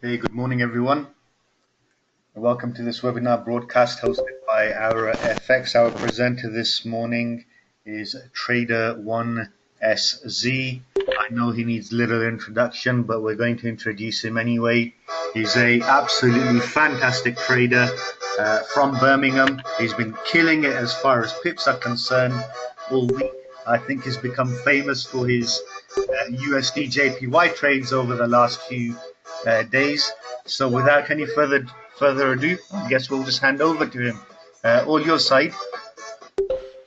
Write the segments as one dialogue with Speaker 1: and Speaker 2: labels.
Speaker 1: Hey, good morning, everyone. Welcome to this webinar broadcast hosted by our FX. Our presenter this morning is TraderSZ. I know he needs little introduction, but we're going to introduce him anyway. He's a absolutely fantastic trader from Birmingham. He's been killing it as far as pips are concerned all week. I think he's become famous for his USD JPY trades over the last few days. So without any further ado, I guess we'll just hand over to him. All your side.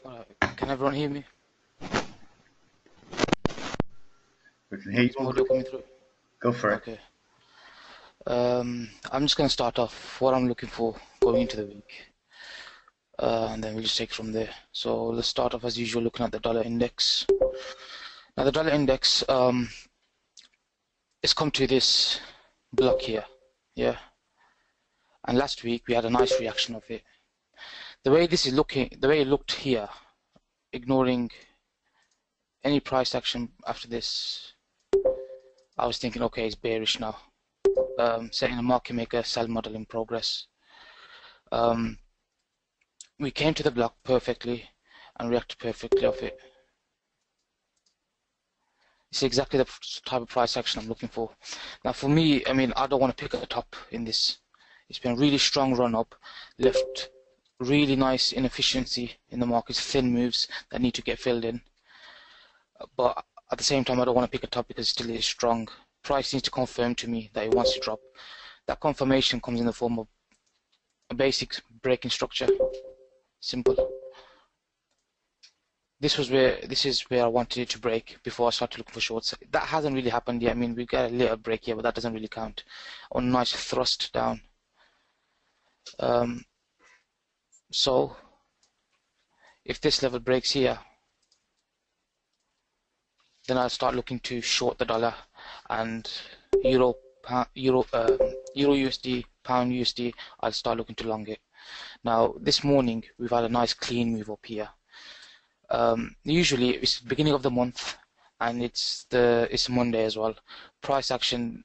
Speaker 2: Alright, can everyone hear me?
Speaker 1: We can hear
Speaker 2: Is my
Speaker 1: you.
Speaker 2: audio coming through?
Speaker 1: Go for it.
Speaker 2: Okay. I'm just going to start off what I'm looking for going into the week. And then we'll just take it from there. So let's start off as usual looking at the dollar index. Now the dollar index it's come to this block here. Yeah. And last week we had a nice reaction of it. The way this is looking, the way it looked here, ignoring any price action after this, I was thinking, okay, it's bearish now. Setting a market maker sell model in progress. We came to the block perfectly and reacted perfectly off it. It's exactly the type of price action I'm looking for. Now for me, I mean, I don't want to pick a top in this. It's been a really strong run up, left really nice inefficiency in the markets, thin moves that need to get filled in. But at the same time, I don't want to pick a top because it still is strong. Price needs to confirm to me that it wants to drop. That confirmation comes in the form of a basic breaking structure. Simple. This is where I wanted it to break before I started looking for shorts. That hasn't really happened yet. I mean, we got a little break here, but that doesn't really count. On a nice thrust down. So if this level breaks here, then I'll start looking to short the dollar and Euro USD, Pound USD. I'll start looking to long it. Now this morning we've had a nice clean move up here. Usually it's the beginning of the month and it's Monday as well. Price action,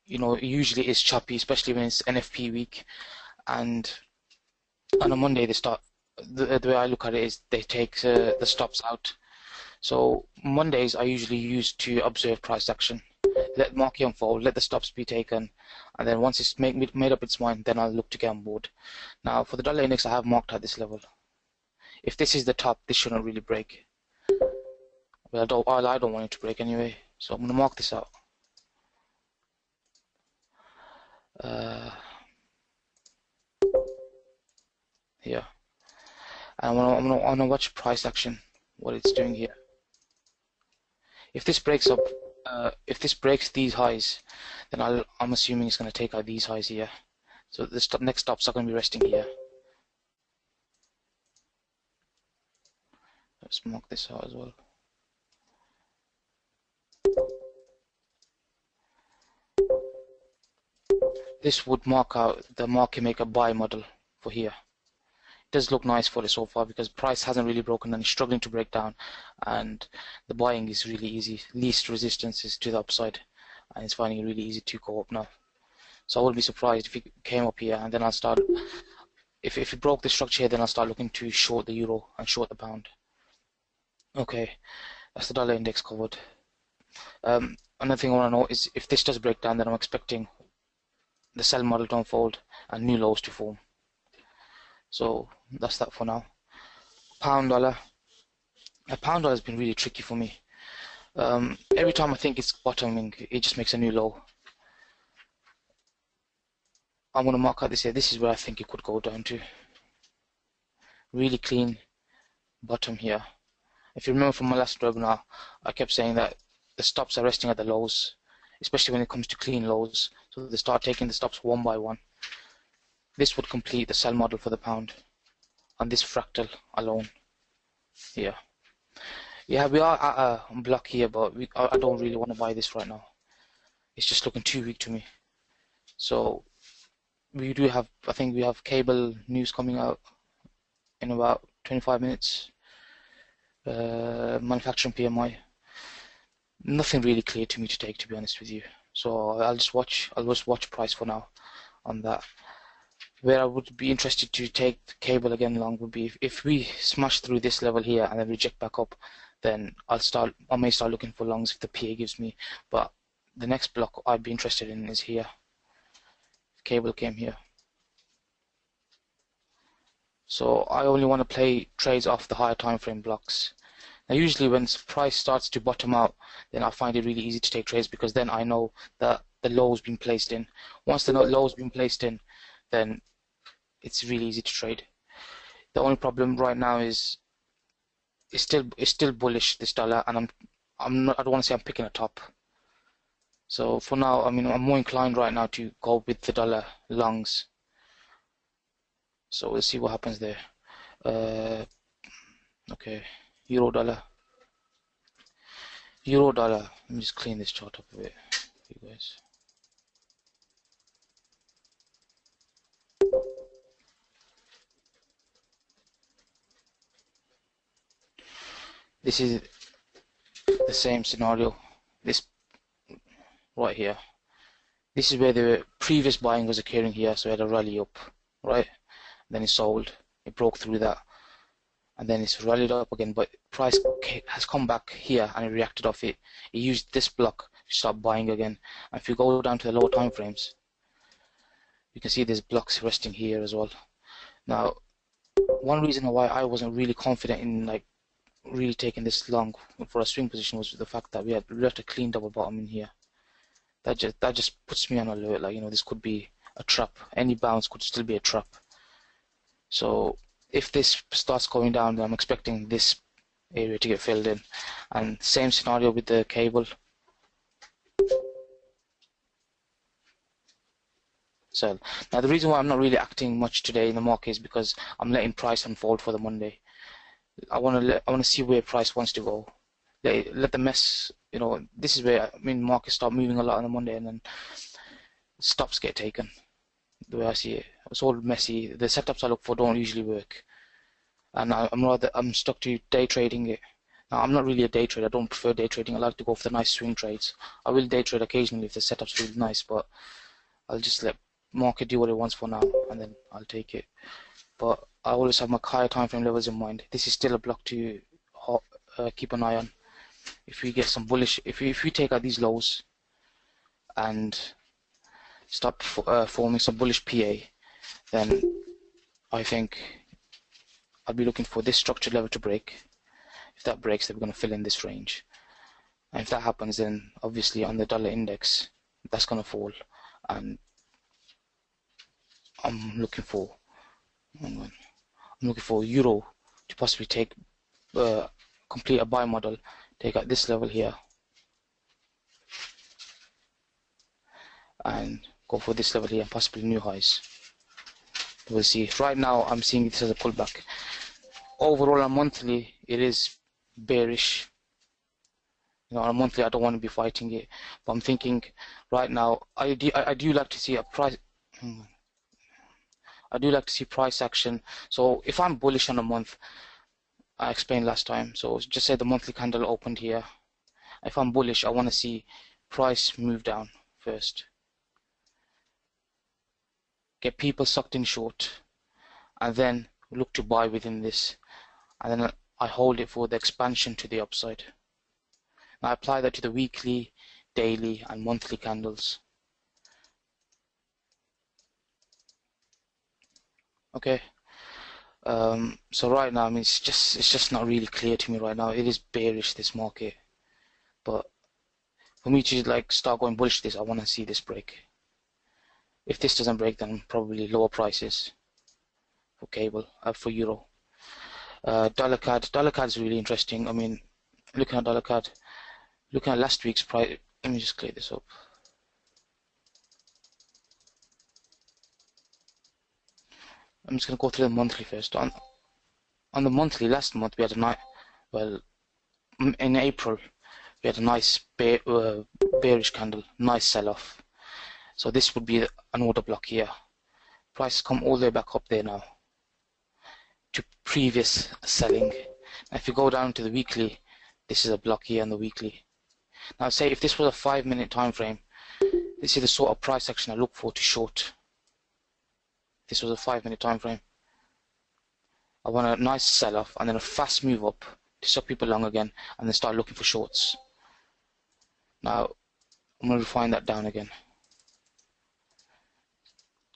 Speaker 2: usually is choppy, especially when it's NFP week. And on a Monday they start. The way I look at it is they take the stops out. So Mondays are usually used to observe price action, let the market unfold, let the stops be taken, and then once it's made up its mind, then I'll look to get on board. Now for the dollar index, I have marked at this level. If this is the top, this shouldn't really break. Well, I don't want it to break anyway, so I'm going to mark this out. Here, and I'm gonna watch price action, what it's doing here. If this breaks up, if this breaks these highs, then I'm assuming it's going to take out these highs here. So the next stops are going to be resting here. Let's mark this out as well. This would mark out the market maker buy model for here. It does look nice for it so far because price hasn't really broken and it's struggling to break down, and the buying is really easy. Least resistance is to the upside, and it's finding it really easy to go up now. So I wouldn't be surprised if it came up here, and then I'll start. If it broke the structure here, then I'll start looking to short the euro and short the pound. Okay, that's the dollar index covered. Another thing I want to know is if this does break down, then I'm expecting the sell model to unfold and new lows to form. So that's that for now. Pound dollar. A pound dollar has been really tricky for me. Every time I think it's bottoming, it just makes a new low. I'm going to mark out this here. This is where I think it could go down to. Really clean bottom here. If you remember from my last webinar, I kept saying that the stops are resting at the lows, especially when it comes to clean lows. So they start taking the stops one by one. This would complete the sell model for the pound on this fractal alone here. Yeah, we are at a block here, but I don't really want to buy this right now. It's just looking too weak to me. So we do have, I think we have cable news coming out in about 25 minutes. Manufacturing PMI. Nothing really clear to me to take, to be honest with you. So I'll just watch price for now on that. Where I would be interested to take the cable again long would be if we smash through this level here and then reject back up, then I may start looking for longs if the PA gives me. But the next block I'd be interested in is here. If cable came here. So I only want to play trades off the higher time frame blocks. Now usually when price starts to bottom out, then I find it really easy to take trades because then I know that the low's been placed in. Once the low's been placed in, then it's really easy to trade. The only problem right now is it's still bullish, this dollar, and I don't want to say I'm picking a top. So for now, I mean, I'm more inclined right now to go with the dollar longs. So we'll see what happens there. Okay, euro dollar. Let me just clean this chart up a bit for you guys. This is the same scenario. This right here. This is where the previous buying was occurring here, so it had a rally up, right? Then it sold. It broke through that, and then it's rallied up again. But price has come back here and it reacted off it. It used this block to start buying again. And if you go down to the lower time frames, you can see there's blocks resting here as well. Now, one reason why I wasn't really confident in like really taking this long for a swing position was the fact that we left a clean double bottom in here. That just puts me on alert, like, you know, this could be a trap. Any bounce could still be a trap. So if this starts going down, then I'm expecting this area to get filled in. And same scenario with the cable. So now the reason why I'm not really acting much today in the market is because I'm letting price unfold for the Monday. I want to see where price wants to go. Let the mess, you know, this is where, I mean, markets start moving a lot on the Monday and then stops get taken. The way I see it, it's all messy. The setups I look for don't usually work, and I'm stuck to day trading it. Now I'm not really a day trader. I don't prefer day trading. I like to go for the nice swing trades. I will day trade occasionally if the setup's really nice, but I'll just let market do what it wants for now, and then I'll take it. But I always have my higher time frame levels in mind. This is still a block to keep an eye on. If we get some bullish, if we take out these lows and start forming some bullish PA, then I think I'll be looking for this structured level to break. If that breaks, then we're going to fill in this range. And if that happens, then obviously on the dollar index, that's going to fall. And I'm looking for euro to possibly take complete a buy model, take out this level here, and go for this level here and possibly new highs. We'll see. Right now I'm seeing this as a pullback. Overall on monthly it is bearish. You know, on a monthly I don't want to be fighting it, but I'm thinking right now I do like to see a price. I do like to see price action. So if I'm bullish on a month, I explained last time, so just say the monthly candle opened here. If I'm bullish, I want to see price move down first, get people sucked in short, and then look to buy within this, and then I hold it for the expansion to the upside. Now I apply that to the weekly, daily and monthly candles. Okay. So right now, I mean, it's just not really clear to me right now. It is bearish, this market, but for me to like start going bullish this, I want to see this break. If this doesn't break, then probably lower prices for cable, for euro. Dollar CAD is really interesting. I mean, looking at dollar CAD, looking at last week's price. Let me just clear this up. I'm just going to go through the monthly first. On the monthly, last month we had a nice, well, in April we had a nice bearish candle, nice sell-off. So this would be an order block here. Price come all the way back up there now to previous selling. Now if you go down to the weekly, this is a block here on the weekly. Now say if this was a 5-minute time frame, This is the sort of price action I look for to short. This was a 5-minute time frame. I want a nice sell-off and then a fast move up to suck people long again, and then start looking for shorts. Now I'm going to refine that down again.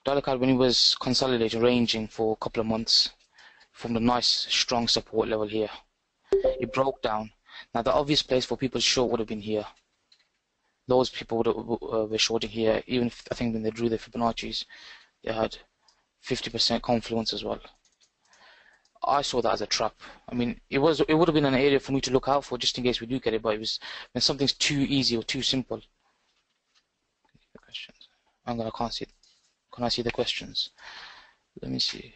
Speaker 2: Dollar CAD, when it was consolidating, ranging for a couple of months, formed a nice strong support level here. It broke down. Now the obvious place for people to short would have been here. Those people were shorting here, even if I think when they drew the Fibonacci's, they had 50% confluence as well. I saw that as a trap. I mean, it would have been an area for me to look out for just in case we do get it, but it was when something's too easy or too simple. Questions. I can't see it. Can I see the questions? Let me see.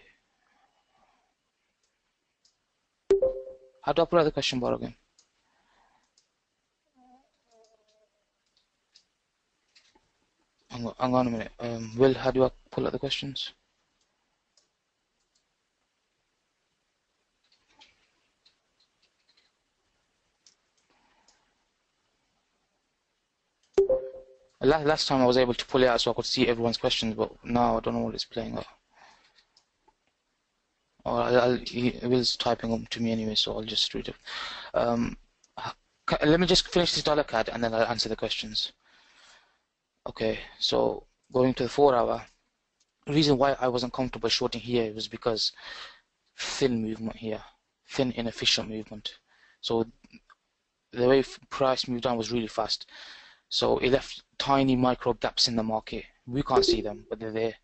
Speaker 2: How do I put out the question bar again? Hang on a minute. Will, how do I pull out the questions? Last time I was able to pull it out so I could see everyone's questions, but now I don't know what it's playing out. Or Will's typing them to me anyway, so I'll just read it. Let me just finish this dollar CAD and then I'll answer the questions. Okay, so going to the 4 hour. The reason why I wasn't comfortable shorting here was because thin movement here, thin inefficient movement. So the way price moved down was really fast. So it left tiny micro gaps in the market. We can't see them, but they're there.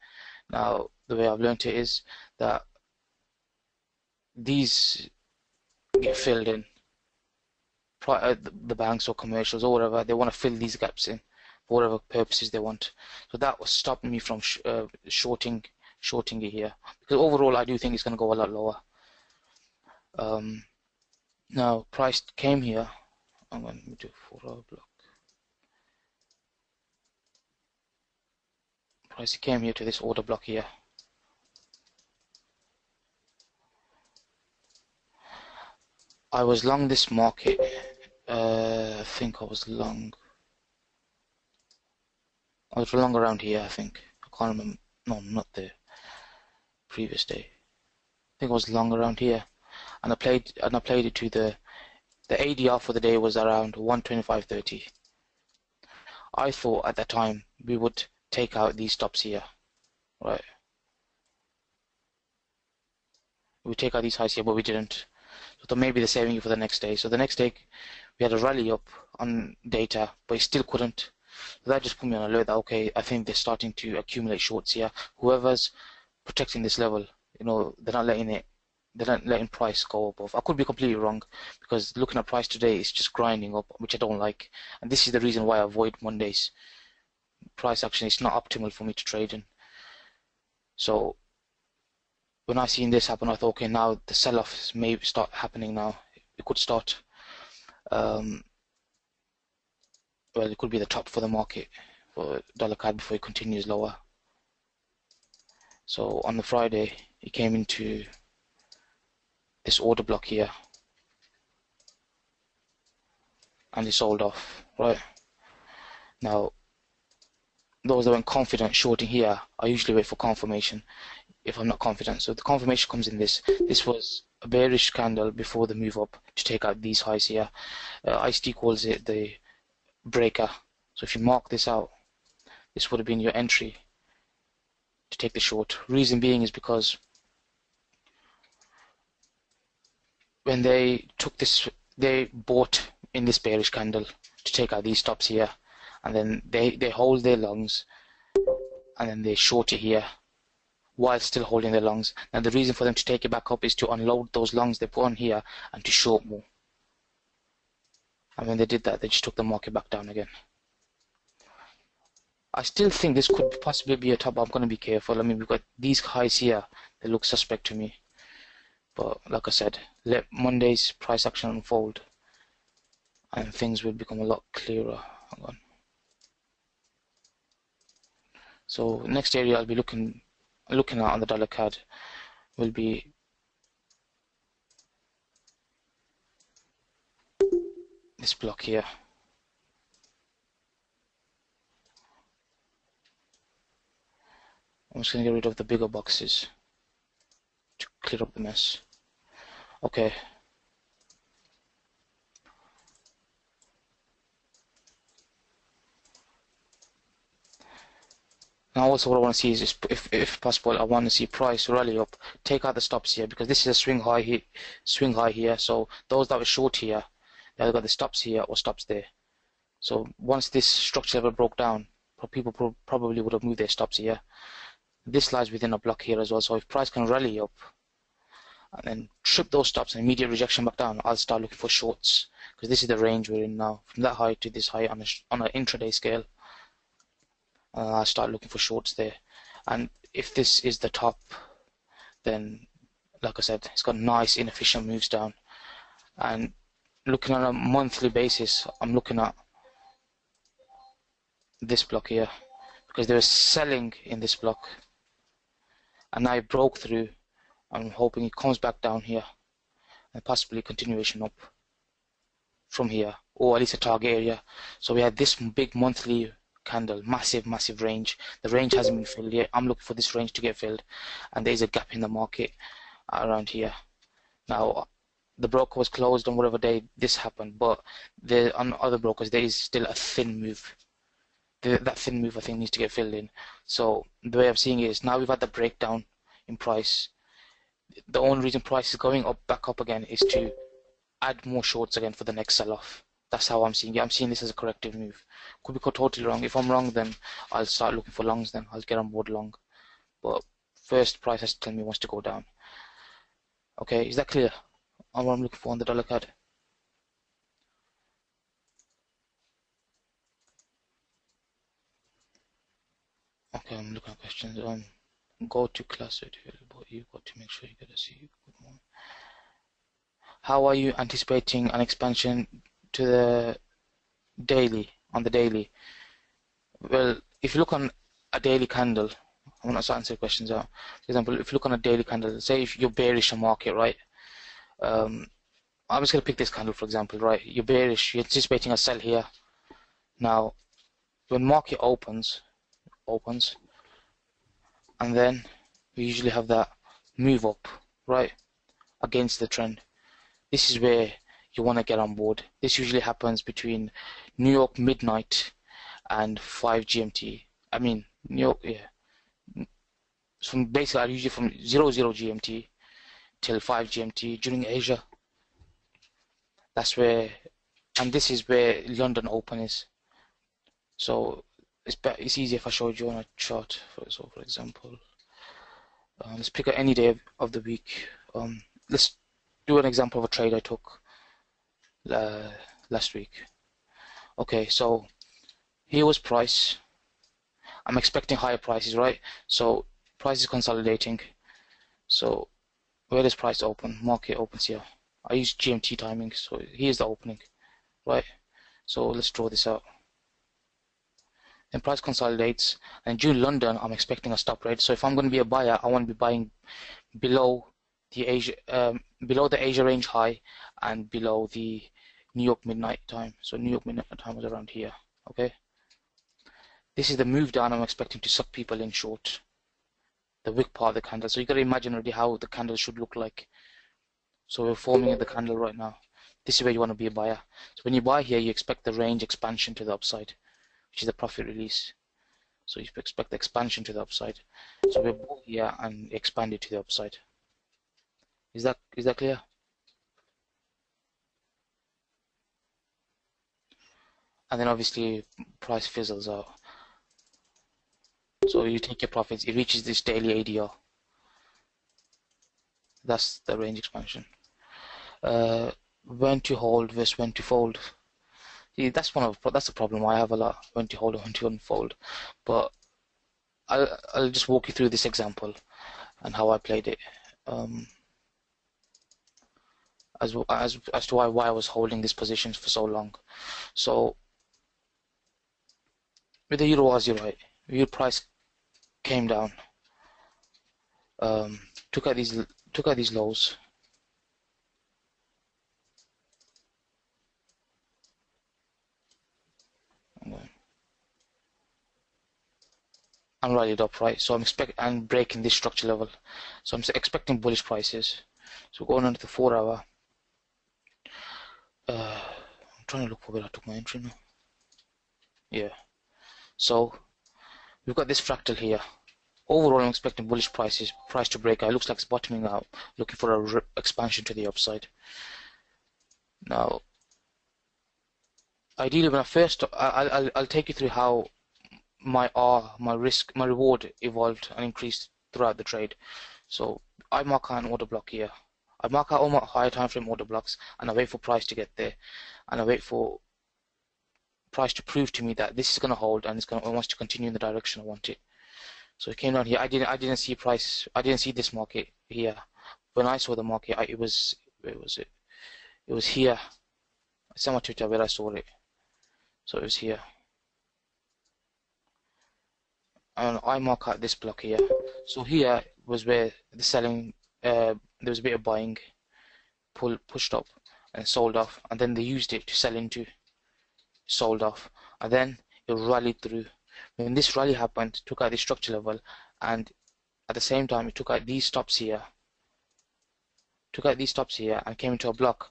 Speaker 2: Now, the way I've learned it is that these get filled in. The banks or commercials or whatever, they want to fill these gaps in for whatever purposes they want. So that was stopping me from shorting it here. Because overall, I do think it's going to go a lot lower. Now, price came here. I'm going to do 4 hour block. Price came here to this order block here. I was long this market. I think I was long. I was long around here. I think I can't remember. No, not the previous day. I think I was long around here, and I played it to the ADR for the day was around 125.30. I thought at that time we would take out these stops here, right? We take out these highs here, but we didn't. So maybe they're saving you for the next day. So the next day we had a rally up on data, but it still couldn't. So that just put me on alert that okay, I think they're starting to accumulate shorts here. Whoever's protecting this level, you know, they're not letting price go above. I could be completely wrong because looking at price today is just grinding up, which I don't like. And this is the reason why I avoid Mondays. Price action is not optimal for me to trade in. So when I seen this happen, I thought, okay, now the sell-offs may start happening now. It could start. Well, it could be the top for the market for dollar CAD before it continues lower. So on the Friday, it came into this order block here, and it sold off. Right now, those that went confident shorting here, I usually wait for confirmation if I'm not confident. So the confirmation comes in this. This was a bearish candle before the move up to take out these highs here. ICT calls it the breaker. So if you mark this out, this would have been your entry to take the short. Reason being is because when they took this, they bought in this bearish candle to take out these stops here, and then they hold their longs, and then they short it here while still holding their longs. Now the reason for them to take it back up is to unload those longs they put on here and to short more. And when they did that, they just took the market back down again. I still think this could possibly be a top. I'm going to be careful. I mean, we've got these highs here. They look suspect to me. But like I said, let Monday's price action unfold and things will become a lot clearer. Hang on. So next area I'll be looking at on the dollar CAD will be this block here. I'm just gonna get rid of the bigger boxes to clear up the mess. Okay. Now also what I want to see is if possible I want to see price rally up, take out the stops here because this is a swing high here. So those that were short here, they've got the stops here or stops there. So once this structure ever broke down, people probably would have moved their stops here. This lies within a block here as well. So if price can rally up and then trip those stops and immediate rejection back down, I'll start looking for shorts because this is the range we're in now, from that high to this high on an intraday scale. I'll start looking for shorts there. And if this is the top, then like I said, it's got nice inefficient moves down. And looking on a monthly basis, I'm looking at this block here because they were selling in this block and now it broke through. I'm hoping it comes back down here and possibly continuation up from here, or at least a target area. So we had this big monthly candle, massive range. The range hasn't been filled yet. I'm looking for this range to get filled, and there's a gap in the market around here. Now the broker was closed on whatever day this happened, but on other brokers there is still a thin move. That thin move I think needs to get filled in. So the way I'm seeing it is now we've had the breakdown in price. The only reason price is going up back up again is to add more shorts again for the next sell-off. That's how I'm seeing it. I'm seeing this as a corrective move. Could be totally wrong. If I'm wrong, then I'll start looking for longs. Then I'll get on board long. But first, price has to tell me wants to go down. Okay, is that clear on what I'm looking for on the dollar card? Okay, I'm looking at questions. Go to class but you've got to make sure you get a C. Good morning. How are you anticipating an expansion to the daily, on the daily? Well, if you look on a daily candle, I'm going to answer the questions out. For example, if you look on a daily candle, say if you're bearish on market, right? I'm just going to pick this candle, for example, right? You're bearish, you're anticipating a sell here. Now, when market opens, and then we usually have that move up, right? Against the trend. This is where you want to get on board. This usually happens between New York midnight and 5 GMT. I mean, New York, yeah. From basically, usually from 00 GMT till 5 GMT during Asia. That's where, and this is where London Open is. So it's easier if I showed you on a chart. So, for example, let's pick any day of the week. Let's do an example of a trade I took last week. Okay, so here was price. I'm expecting higher prices, right? So price is consolidating. So where does price open? Market opens here. I use GMT timing, so here's the opening, right? So let's draw this out. Then price consolidates, and during London, I'm expecting a stop rate. So if I'm going to be a buyer, I want to be buying below the Asia range high and below the New York midnight time. So New York midnight time was around here. Okay. This is the move down I'm expecting to suck people in short. The wick part of the candle. So you got to imagine already how the candle should look like. So we're forming the candle right now. This is where you want to be a buyer. So when you buy here, you expect the range expansion to the upside, which is the profit release. So you expect the expansion to the upside. So we bought here and expanded to the upside. Is that clear? And then obviously price fizzles out. So you take your profits, it reaches this daily ADR. That's the range expansion. When to hold versus when to fold. See, that's the problem I have a lot. When to hold and when to unfold. But I'll just walk you through this example and how I played it. As to why I was holding these positions for so long. So with the Euro Aussie, right? Euro price came down. Took out these lows. and rallied up, right? So I'm and breaking this structure level. So I'm expecting bullish prices. So going on to the 4 hour. I'm trying to look for where I took my entry now. Yeah. So we've got this fractal here. Overall, I'm expecting bullish price to break out. It looks like it's bottoming out, looking for a expansion to the upside. Now, ideally, when I first, I'll take you through how my reward evolved and increased throughout the trade. So I mark out an order block here. I mark out all my higher time frame order blocks, and I wait for price to get there, and I wait for price to prove to me that this is going to hold and it wants to continue in the direction I want it. So it came down here. I didn't see price. I didn't see this market here. When I saw the market, it was here. It's on my Twitter where I saw it. So it was here. And I mark out this block here. So here was where the selling, there was a bit of buying, pushed up and sold off, and then they used it to sell into, sold off, and then it rallied through. When this rally happened, took out the structure level, and at the same time it took out these stops here, and came into a block.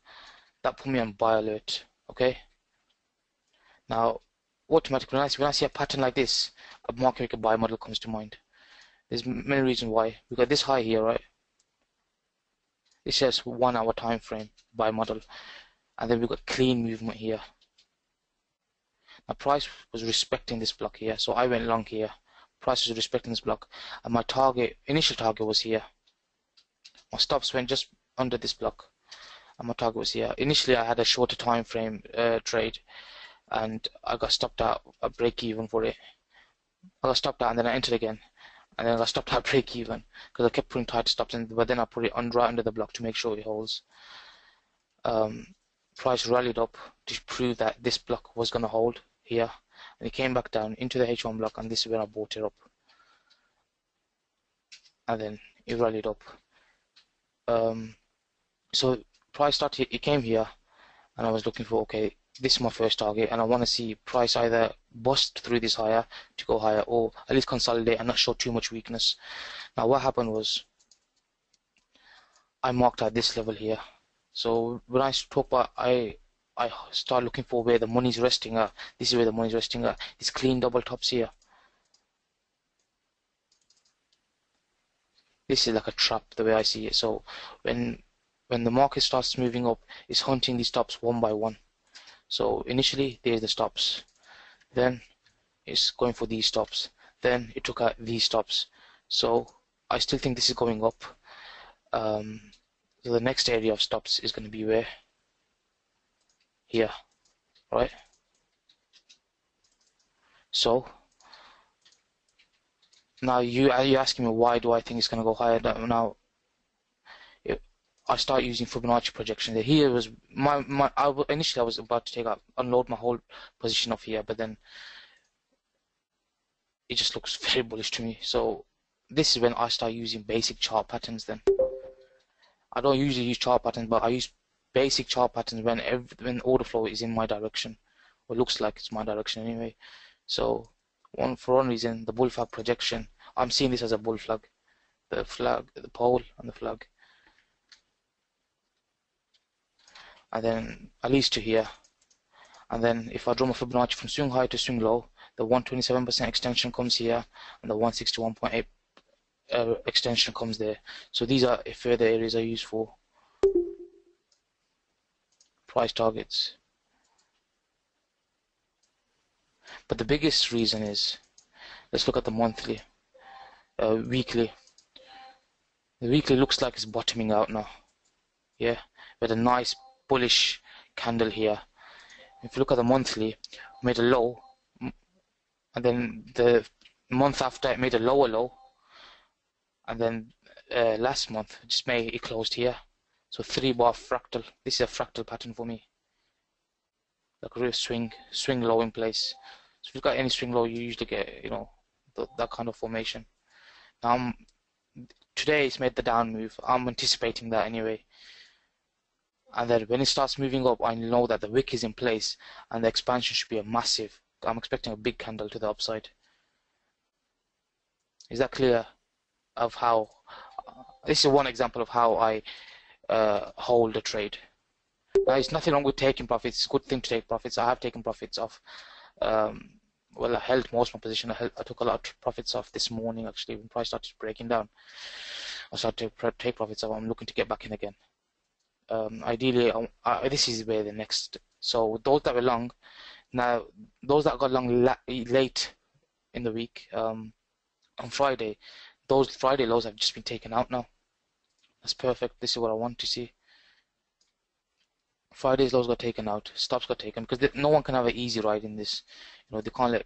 Speaker 2: That put me on buy alert. Okay. Now, automatically when I see a pattern like this, a market maker buy model comes to mind. There's many reasons why. We got this high here, right? It says 1 hour time frame buy model, and then we got clean movement here. Now price was respecting this block here, so I went long here. Price was respecting this block, and my initial target was here. My stops went just under this block, and my target was here. Initially I had a shorter time frame trade, and I got stopped out a break even for it. I got stopped out and then I entered again, and then I got stopped out break even because I kept putting tight stops in, but then I put it right under the block to make sure it holds. Price rallied up to prove that this block was going to hold here, and it came back down into the H1 block, and this is when I bought it up, and then it rallied up. So price started, it came here, and I was looking for, okay, this is my first target, and I want to see price either bust through this higher to go higher, or at least consolidate and not show too much weakness. Now what happened was I marked out this level here. So when I talk about I start looking for where the money's resting at. This is where the money's resting at. These clean double tops here. This is like a trap the way I see it. So when the market starts moving up, it's hunting these stops one by one. So initially there's the stops, then it's going for these stops, then it took out these stops. So I still think this is going up. So the next area of stops is going to be where? Here, right? So now you're asking me, why do I think it's going to go higher? Now I start using Fibonacci projection. Here was initially I was about to unload my whole position off here, but then it just looks very bullish to me. So this is when I start using basic chart patterns. Then I don't usually use chart patterns, but I use basic chart patterns when order flow is in my direction, or looks like it's my direction anyway. So for one reason, the bull flag projection, I'm seeing this as a bull flag, the pole and the flag, and then at least to here. And then if I draw my Fibonacci from swing high to swing low, the 127% extension comes here, and the 161.8 extension comes there. So these are further areas I use for price targets. But the biggest reason is, let's look at the monthly, weekly. The weekly looks like it's bottoming out now. Yeah, with a nice bullish candle here. If you look at the monthly, made a low, and then the month after it made a lower low, and then last month it closed here. So 3-bar fractal. This is a fractal pattern for me, like a real swing low in place. So if you've got any swing low, you usually get that kind of formation. Now today it's made the down move. I'm anticipating that anyway. And then when it starts moving up, I know that the wick is in place and the expansion should be a massive. I'm expecting a big candle to the upside. Is that clear of how this is one example of how I hold a trade. Now, it's nothing wrong with taking profits. It's a good thing to take profits. I have taken profits off. Well, I held most of my position. I took a lot of profits off this morning, actually, when price started breaking down. I started to take profits off. I'm looking to get back in again. Ideally, this is where the next. So those that were long, now those that got long late in the week, on Friday, those Friday lows have just been taken out now. That's perfect. This is what I want to see. Friday's lows got taken out, stops got taken, because no one can have an easy ride in this. You know, they can't let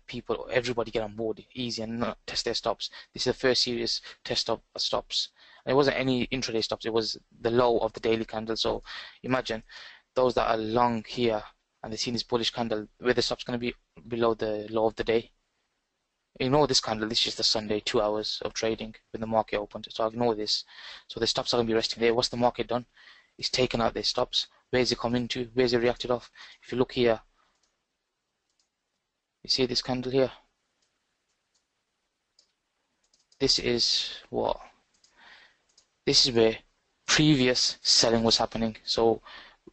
Speaker 2: everybody get on board easy and not test their stops. This is the first serious test of stops. And it wasn't any intraday stops, it was the low of the daily candle. So imagine those that are long here and they see this bullish candle, where the stop's going to be below the low of the day. Ignore this candle, this is just the Sunday 2 hours of trading when the market opened. So ignore this. So the stops are going to be resting there. What's the market done? It's taken out their stops. Where's it come into? Where's it reacted off? If you look here, you see this candle here? This is what? This is where previous selling was happening. So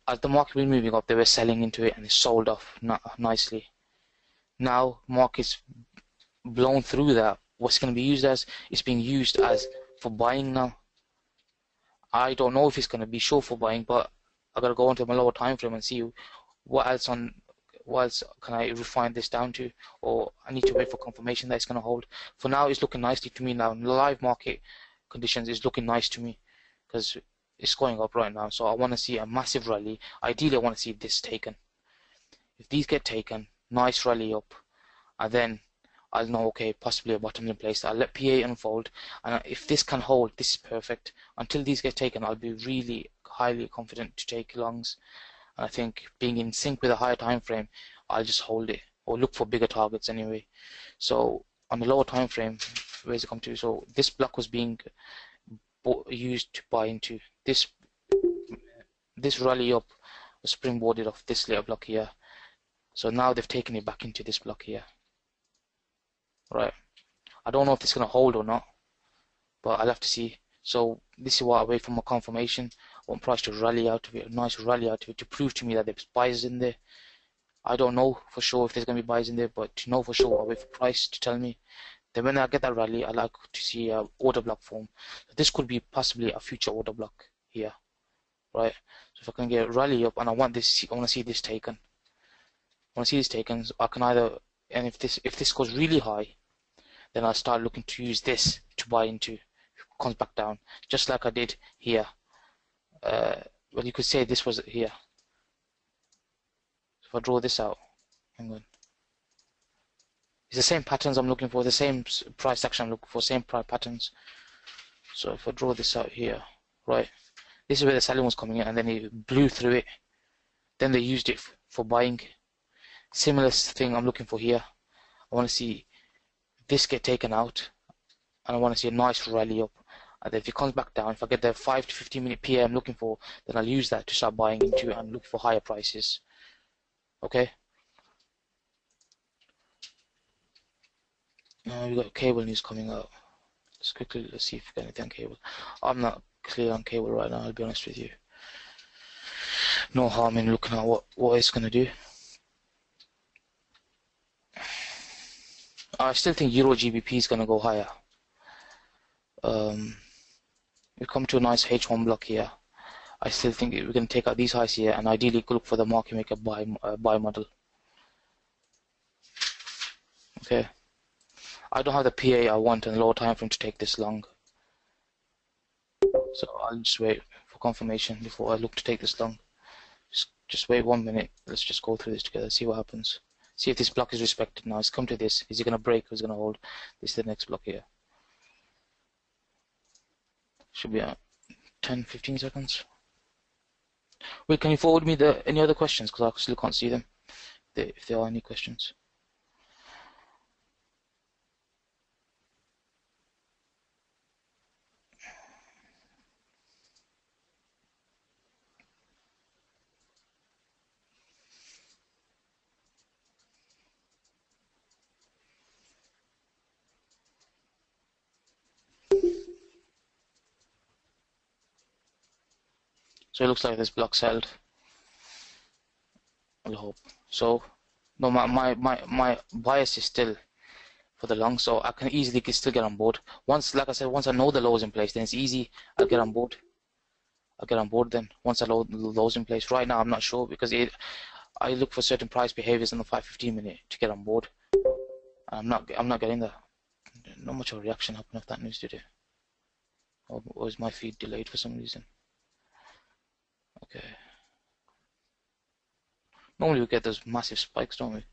Speaker 2: as the market was moving up, they were selling into it and it sold off nicely. Now market's blown through that. What's going to be used as? It's being used as for buying now. I don't know if it's going to be short for buying, but I got to go onto my lower time frame and see what else can I refine this down to, or I need to wait for confirmation that it's going to hold. For now, it's looking nicely to me now. In live market conditions, it's looking nice to me because it's going up right now. So I want to see a massive rally. Ideally, I want to see this taken. If these get taken, nice rally up, and then I'll know, okay, possibly a bottom in place. I'll let PA unfold, and if this can hold, this is perfect. Until these get taken, I'll be really highly confident to take longs. And I think being in sync with a higher time frame, I'll just hold it or look for bigger targets anyway. So on the lower time frame, where's it come to? So this block was being used to buy into. This rally up was springboarded off this little block here. So now they've taken it back into this block here. Right. I don't know if it's going to hold or not, but I'll have to see. So this is what I wait for my confirmation. I want price to rally out of it, a nice rally out of it, to prove to me that there's buyers in there. I don't know for sure if there's going to be buyers in there, but to know for sure, I wait for price to tell me. Then when I get that rally, I like to see a order block form. So this could be possibly a future order block here, right? So if I can get a rally up, and I want to see this taken. I want to see this taken. So I can either, and if this goes really high, then I'll start looking to use this to buy into. If it comes back down, just like I did here. Well, you could say this was here. If I draw this out, hang on. It's the same patterns I'm looking for, the same price action I'm looking for, same price patterns. So if I draw this out here, right, this is where the selling was coming in, and then it blew through it. Then they used it for buying. Similar thing I'm looking for here. I want to see this get taken out, and I want to see a nice rally up. And then if it comes back down, if I get the 5 to 15 minute PA I'm looking for, then I'll use that to start buying into and look for higher prices. Okay. Now we've got cable news coming out. Let's see if we get anything on cable. I'm not clear on cable right now, I'll be honest with you. No harm in looking at what it's going to do. I still think Euro GBP is going to go higher. We come to a nice H1 block here. I still think we're going to take out these highs here, and ideally look for the market maker buy model. Okay. I don't have the PA I want and lower time frame to take this long. So I'll just wait for confirmation before I look to take this long. Just wait 1 minute. Let's just go through this together, see what happens. See if this block is respected now. It's come to this. Is it going to break or is it going to hold? This is the next block here. Should be 10-15 seconds. Wait, can you forward me any other questions? Because I still can't see them. If there are any questions. So it looks like this block settled. I hope. So no, my bias is still for the long, so I can easily still get on board. Once, like I said, once I know the lows in place, then it's easy. I'll get on board. I'll get on board then once I load the lows in place. Right now I'm not sure because I look for certain price behaviors in the 5-15 minute to get on board. I'm not getting that. Not much of a reaction happened off that news today. Or was my feed delayed for some reason? Okay. Normally we get those massive spikes, don't we?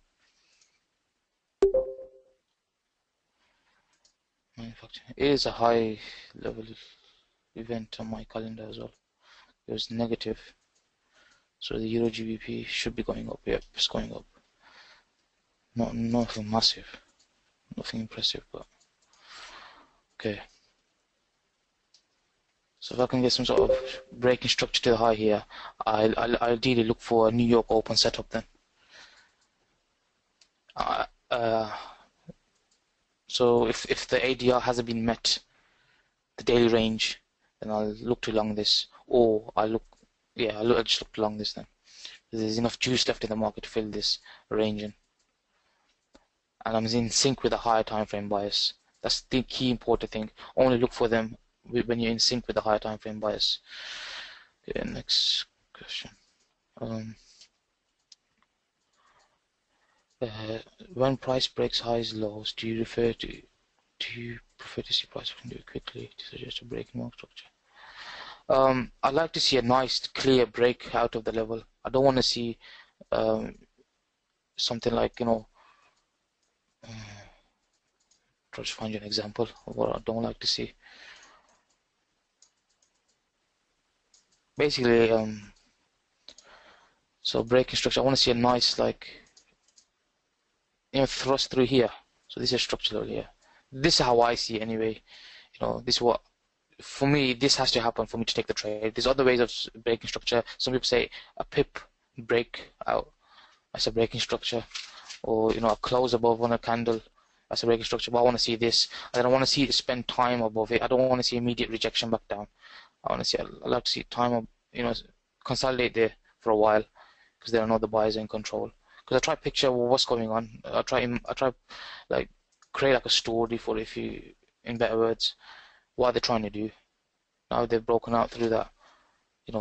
Speaker 2: Manufacturing. It is a high level event on my calendar as well. It was negative. So the Euro GBP should be going up. Yep, it's going up. Nothing massive. Nothing impressive, but okay. So if I can get some sort of breaking structure to the high here, I'll ideally look for a New York Open setup then. So if the ADR hasn't been met, the daily range, then I'll look to long this, or I'll just look to long this then. There's enough juice left in the market to fill this range in, and I'm in sync with the higher time frame bias. That's the key important thing. Only look for them when you're in sync with the higher time frame bias. Okay, next question. When price breaks highs lows, do you prefer to see price do it quickly to suggest a breaking market structure? I'd like to see a nice clear break out of the level. I don't want to see something like, try to find you an example of what I don't like to see. Basically, so breaking structure, I want to see a nice thrust through here. So this is structural here. This is how I see it anyway. This is what, for me, this has to happen for me to take the trade. There's other ways of breaking structure. Some people say a pip break out as a breaking structure, or a close above on a candle as a breaking structure. But I want to see this, and then I want to see it spend time above it. I don't want to see immediate rejection back down. I like to see time, consolidate there for a while, because then I know the buyers are in control. Because I try to picture what's going on. I try create like a story for, if you, in better words, what they're trying to do. Now they've broken out through that. Is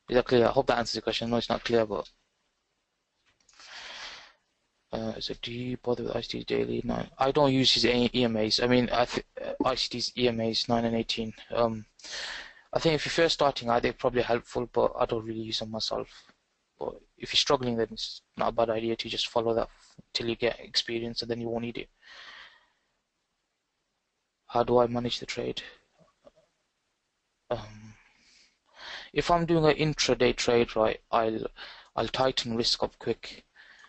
Speaker 2: that clear? I hope that answers the question. No, it's not clear, but so do you bother with ICT's daily? No, I don't use his EMAs. I mean, ICT's EMAs 9 and 18. I think if you're first starting, they're probably helpful, but I don't really use them myself. But if you're struggling, then it's not a bad idea to just follow that till you get experience, and then you won't need it. How do I manage the trade? If I'm doing an intraday trade, right, I'll tighten risk up quick.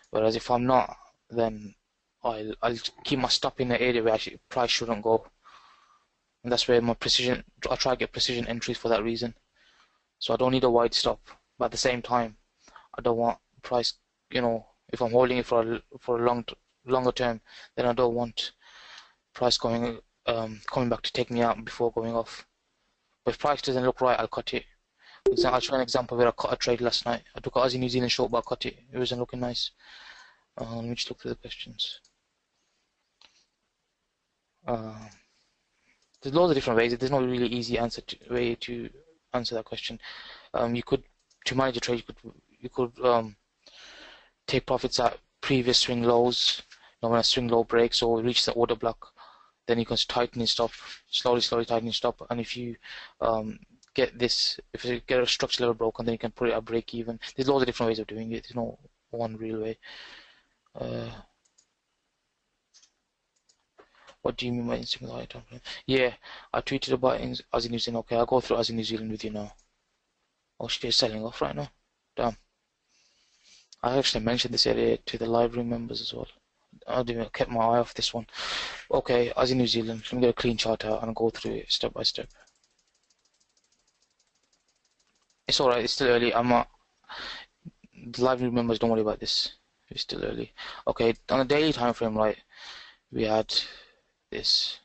Speaker 2: Whereas if I'm not, then I'll keep my stop in the area where actually price shouldn't go. And that's where my precision, I try to get precision entries for that reason. So I don't need a wide stop, but at the same time, I don't want price, if I'm holding it for a longer term, then I don't want price coming back to take me out before going off. But if price doesn't look right, I'll cut it. I'll show an example where I cut a trade last night. I took an Aussie New Zealand short, but I cut it. It wasn't looking nice. Let me just look through the questions. There's loads of different ways. There's no really easy way to answer that question. You could, to manage a trade, you could take profits at previous swing lows. When a swing low breaks or reaches the order block, then you can tighten your stop, slowly tighten your stop. And if you if you get a structure level broken, then you can put it at break even. There's loads of different ways of doing it. There's no one real way. What do you mean by instant high time frame? Yeah, I tweeted about Aussie New Zealand. Okay, I'll go through Aussie New Zealand with you now. Oh, she's selling off right now. Damn. I actually mentioned this area to the library members as well. I kept my eye off this one. Okay, Aussie New Zealand. Let me get a clean chart out and go through it step by step. It's alright, it's still early. The library members, don't worry about this. It's still early. Okay, on a daily time frame, right, we had this.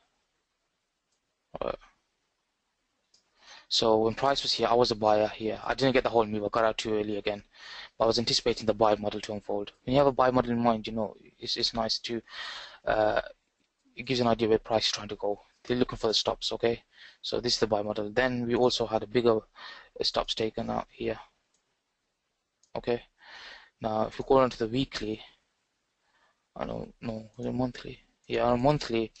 Speaker 2: Right. So when price was here, I was a buyer here. I didn't get the whole move. I got out too early again. But I was anticipating the buy model to unfold. When you have a buy model in mind, you know, it's nice to, it gives an idea where price is trying to go. They're looking for the stops, okay? So this is the buy model. Then we also had a bigger stops taken out here. Okay. Now if we go on to the weekly, I don't know, was it monthly? Yeah, on monthly,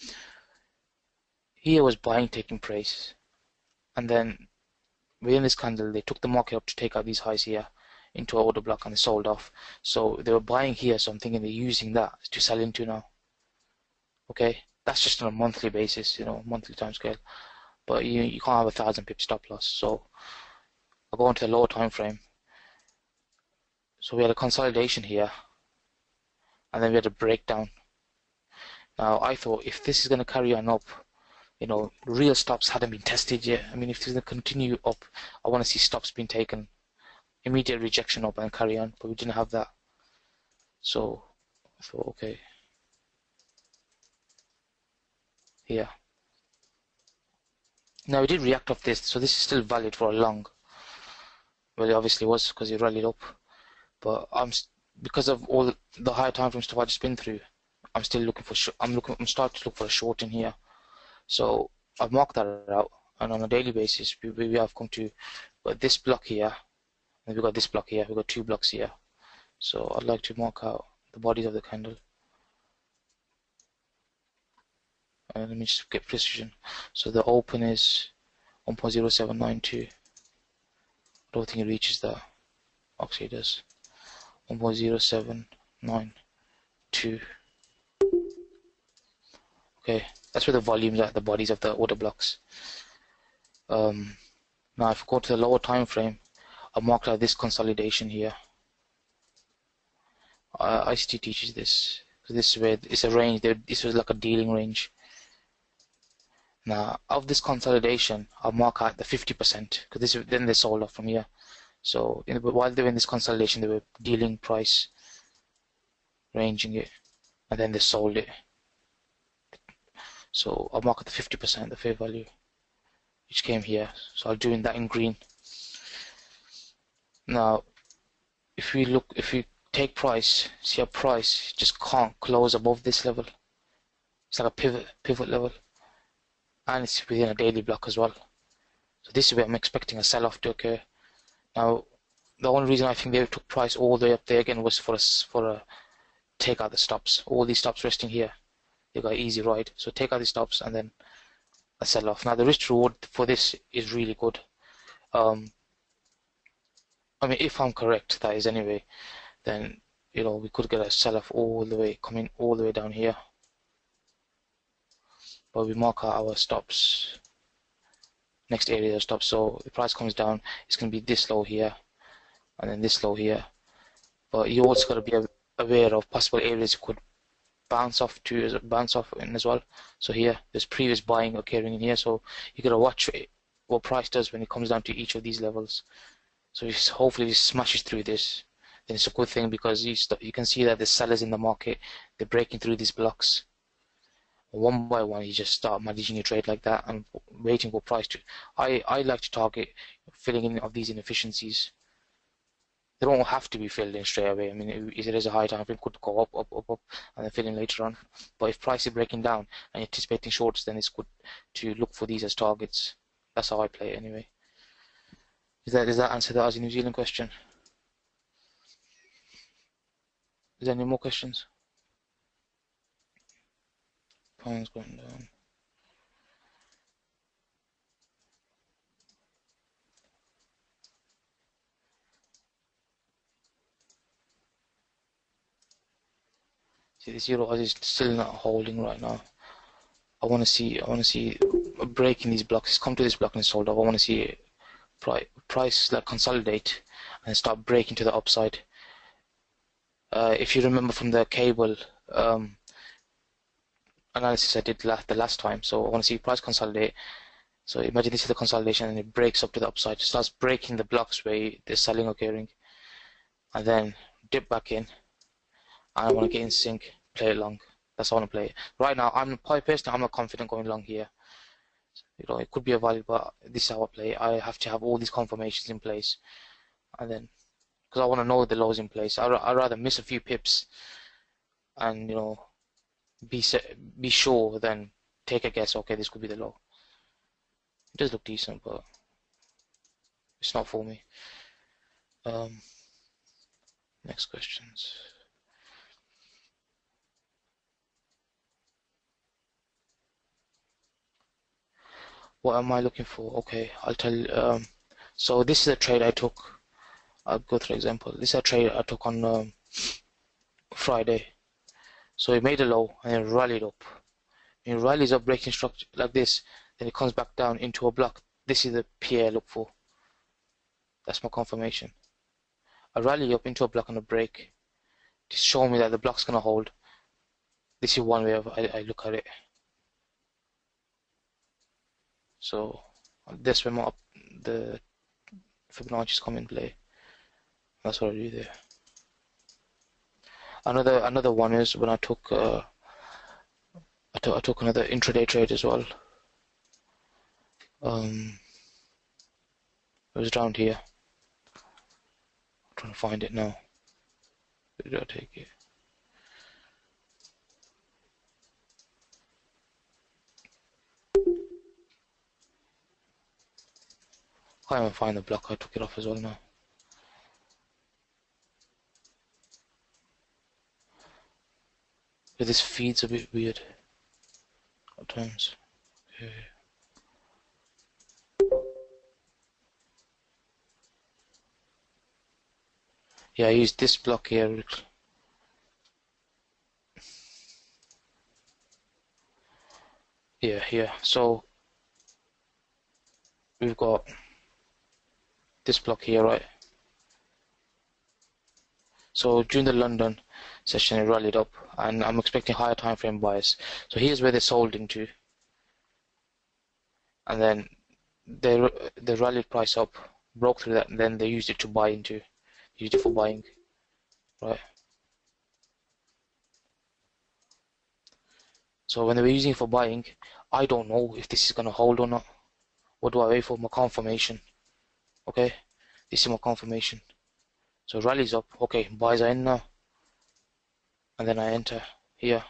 Speaker 2: here was buying taking place. And then within this candle, they took the market up to take out these highs here into an order block and they sold off. So they were buying here, so I'm thinking they're using that to sell into now. Okay, that's just on a monthly basis, you know, monthly time scale. But you can't have 1,000 pip stop loss. So I'll go on to the lower time frame. So we had a consolidation here, and then we had a breakdown. Now I thought if this is going to carry on up, you know, real stops hadn't been tested yet. I mean, if it's going to continue up, I want to see stops being taken, immediate rejection up and carry on, but we didn't have that. So I thought, okay, here. Now we did react off this, so this is still valid for a long. Well, it obviously was because it rallied up, but because of all the higher time frame stuff I just been through, I'm still looking for. I'm starting to look for a short in here. So I've marked that out, and on a daily basis, we have come to this block here, and we've got this block here. We've got two blocks here. So I'd like to mark out the bodies of the candle. And let me just get precision. So the open is 1.0792. I don't think it reaches that. Actually, it does. 1.0792. Okay, that's where the volumes are, the bodies of the order blocks. Now if we go to the lower time frame, I've marked out this consolidation here. ICT teaches this. This is where it's a range. This was like a dealing range. Now of this consolidation, I'll mark out the 50% because then they sold off from here. So while they were in this consolidation, they were dealing price, ranging it, and then they sold it. So I'll mark out the 50%, the fair value, which came here. So I'll do that in green. Now, if we take price, see our price just can't close above this level. It's like a pivot level, and it's within a daily block as well. So this is where I'm expecting a sell-off to occur. Now, the only reason I think they took price all the way up there again was for a take out the stops. All these stops resting here, they got an easy ride. So take out the stops and then a sell-off. Now the risk reward for this is really good. I mean, if I'm correct, that is anyway, then you know we could get a sell-off all the way, coming all the way down here. But we mark out our stops. Next area of stops. So the price comes down, it's going to be this low here, and then this low here. But you also got to be aware of possible areas you could bounce off in as well. So here, there's previous buying occurring in here, so you got to watch what price does when it comes down to each of these levels. So if hopefully it smashes through this, then it's a good thing because you can see that the sellers in the market, they're breaking through these blocks. One by one, you just start managing your trade like that and waiting for price to. I like to target filling in of these inefficiencies. They don't have to be filled in straight away. I mean, if there is a high time frame, could go up, and then fill in later on. But if price is breaking down and you're anticipating shorts, then it's good to look for these as targets. That's how I play it anyway. Does that answer the Aussie New Zealand question? Is there any more questions? Pounds going down. See, this euro is still not holding right now. I want to see a break in these blocks. It's come to this block and it's sold off. I want to see price like consolidate and start breaking to the upside. If you remember from the cable analysis I did the last time, so I want to see price consolidate. So imagine this is the consolidation and it breaks up to the upside. It starts breaking the blocks where there's selling occurring, and then dip back in. And I want to get in sync, play it long. That's how I want to play it. Right now, personally, I'm not confident going long here. You know, it could be a value, but this is how I play. I have to have all these confirmations in place, and then because I want to know the lows in place. I'd rather miss a few pips and, you know, be sure than take a guess. Okay, this could be the low. It does look decent, but it's not for me. Next questions. What am I looking for? Okay, I'll tell you. So this is a trade I took. I'll go through example. This is a trade I took on Friday. So it made a low and it rallied up. When it rallies up, breaking structure like this, then it comes back down into a block. This is the PA I look for. That's my confirmation. I rally up into a block and a break to show me that the block's gonna hold. This is one way I look at it. So this when the Fibonacci's come in play. That's what I do there. Another one is when I took I took another intraday trade as well. It was around here. I'm trying to find it now. Where did I take it? I can't even find the block. I took it off as well now. But this feed's a bit weird at times. Okay. Yeah, I used this block here. Yeah, here. So we've got this block here, right? So during the London session, it rallied up, and I'm expecting higher time frame buys. So here's where they sold into, and then they rallied price up, broke through that, and then they used it to buy into. Used it for buying, right? So when they were using it for buying, I don't know if this is gonna hold or not. What do I wait for? My confirmation. Okay, this is my confirmation. So rallies up. Okay, buys are in now, and then I enter here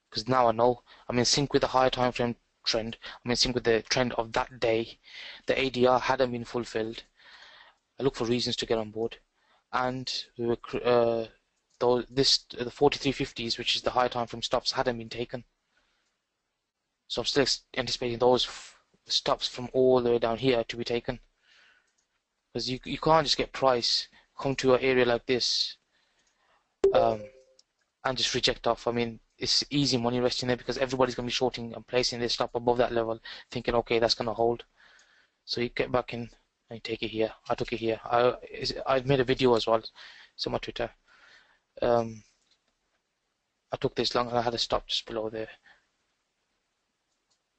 Speaker 2: because now I know I'm in sync with the higher time frame trend. I'm in sync with the trend of that day. The ADR hadn't been fulfilled. I look for reasons to get on board, and we were the 4350s, which is the high time frame stops, hadn't been taken. So I'm still anticipating those stops from all the way down here to be taken, because you can't just get price come to an area like this and just reject off. I mean, it's easy money resting there because everybody's gonna be shorting and placing their stop above that level, thinking, okay, that's gonna hold. So you get back in and you take it here. I took it here. I made a video as well. It's on my Twitter. I took this long and I had a stop just below there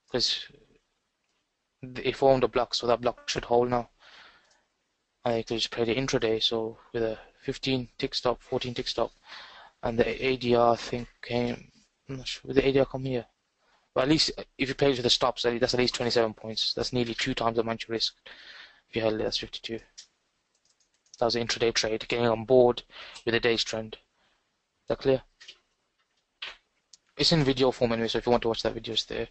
Speaker 2: because it formed a block, so that block should hold now. I could just play the intraday, so with a 15 tick stop, 14 tick stop, and the ADR I think came. I'm not sure. Will the ADR come here? But at least if you play with the stops, that's at least 27 points. That's nearly 2 times the amount you risk. If you held it, that's 52. That was an intraday trade, getting on board with the day's trend. Is that clear? It's in video form anyway, so if you want to watch that video, it's there.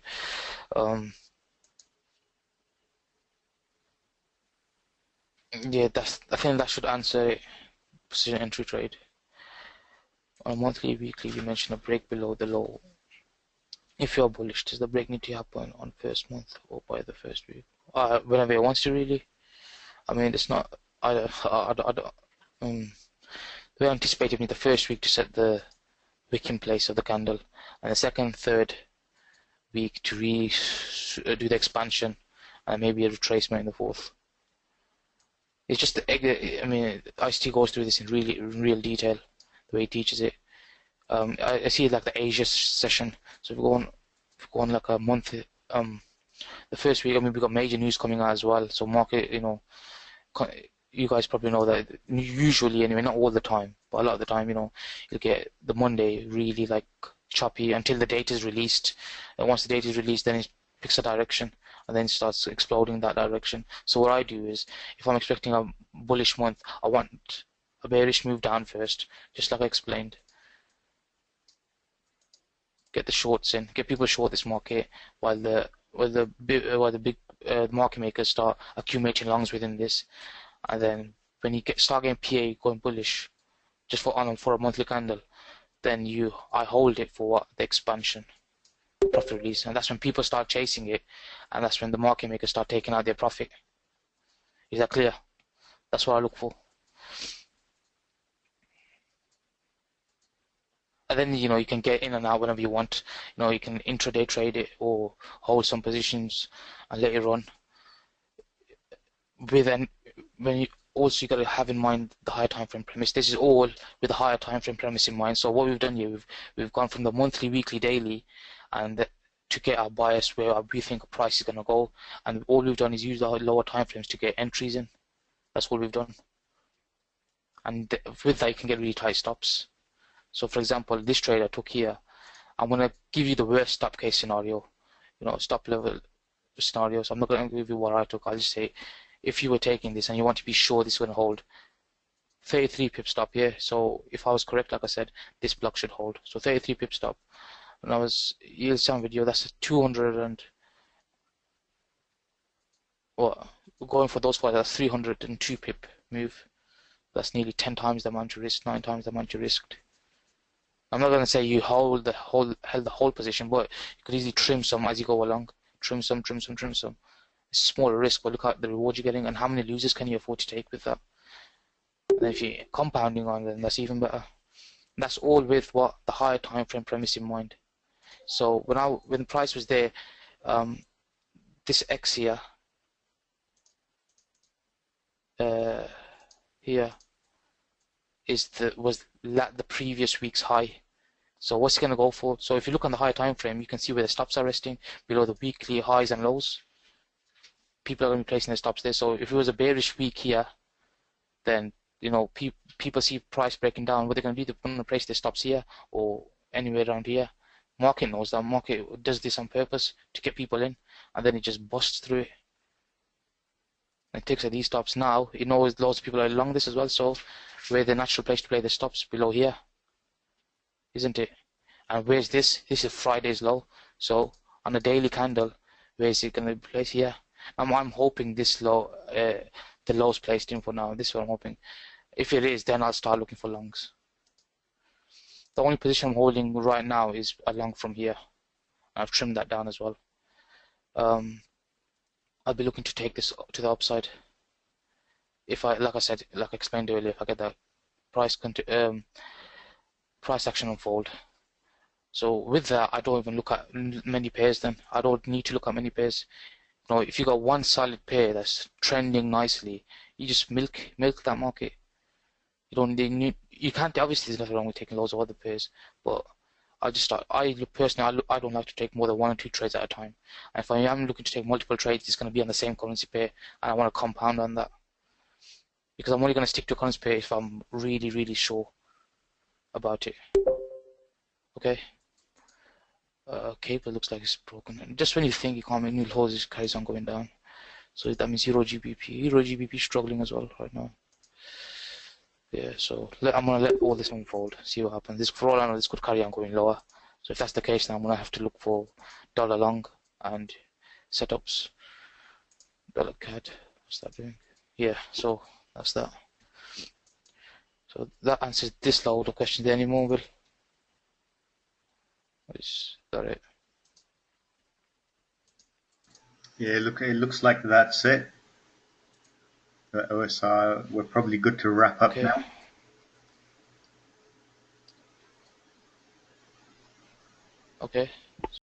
Speaker 2: Yeah, I think that should answer it. Precision entry trade. On a monthly, weekly, we mentioned a break below the low. If you're bullish, does the break need to happen on first month or by the first week? Whenever it wants to, really. I mean, it's not. We anticipated in the first week to set the wick in place of the candle, and the second, third week to do the expansion, and maybe a retracement in the fourth. It's just I mean, ICT goes through this in real detail, the way he teaches it. I see it like the Asia session. So if we go on like a month, the first week, I mean, we got major news coming out as well. So market, you guys probably know that usually, anyway, not all the time, but a lot of the time, you'll get the Monday really like choppy until the data is released. And once the data is released, then picks a direction and then starts exploding in that direction. So what I do is, if I'm expecting a bullish month, I want a bearish move down first, just like I explained. Get the shorts in, get people short this market while the big market makers start accumulating longs within this, and then when you start getting PA going bullish, just for a monthly candle, then I hold it for the expansion profit release, and that's when people start chasing it, and that's when the market makers start taking out their profit. Is that clear? That's what I look for. And then you can get in and out whenever you want. You can intraday trade it or hold some positions and let it run. When you also got to have in mind the higher time frame premise. This is all with the higher time frame premise in mind. So what we've done here, we've gone from the monthly, weekly, daily, and to get our bias where we think a price is going to go, and all we've done is use the lower time frames to get entries in. That's all we've done. And with that, you can get really tight stops. So for example, this trade I took here, I'm going to give you the worst stop case scenario, stop level scenario. So I'm not going to give you what I took. I'll just say, if you were taking this and you want to be sure this is going to hold, 33 pip stop here. So if I was correct, like I said, this block should hold. So 33 pip stop. And I was yield some video, that's a 200 and going for those files, that's 302 pip move. That's nearly 10 times the amount you risked, 9 times the amount you risked. I'm not going to say you held the whole position, but you could easily trim some as you go along. Trim some. It's a smaller risk, but look at the reward you're getting, and how many losers can you afford to take with that. And then if you're compounding on, then that's even better. And that's all with the higher time frame premise in mind. So when the price was there, this X here, was the previous week's high. So what's it going to go for? So if you look on the higher time frame, you can see where the stops are resting below the weekly highs and lows. People are going to be placing their stops there. So if it was a bearish week here, then people see price breaking down. What they're going to do, they're going to place their stops here or anywhere around here. Market knows that. Market does this on purpose to get people in, and then it just busts through it. It takes these stops now. It knows lots of people are along this as well, so where the natural place to play the stops below here, isn't it? And where's this? This is Friday's low. So on a daily candle, where is it going to be placed here? I'm hoping this low, the low's placed in for now. This is what I'm hoping. If it is, then I'll start looking for longs. The only position I'm holding right now is a long from here. I've trimmed that down as well. I'll be looking to take this to the upside. If like I explained earlier, if I get that price action unfold. So with that, I don't even look at many pairs. Then I don't need to look at many pairs. If you got one solid pair that's trending nicely, you just milk that market. You can't. Obviously, there's nothing wrong with taking loads of other pairs, but I don't like to take more than 1 or 2 trades at a time. And if I am looking to take multiple trades, it's going to be on the same currency pair, and I want to compound on that. Because I'm only going to stick to a currency pair if I'm really, really sure about it. Okay. Cable looks like it's broken. And just when you think you can't make new lows, it carries on going down. So that means Euro GBP is struggling as well right now. Yeah, so I'm going to let all this unfold, see what happens. For all I know, this could carry on going lower. So if that's the case, then I'm going to have to look for dollar long and setups. Dollar CAD, what's that doing? Yeah, so that's that. So that answers this load of questions. There any more, Will? Is that it?
Speaker 1: Yeah, look, it looks like that's it. So we're probably good to wrap up now.
Speaker 2: Okay.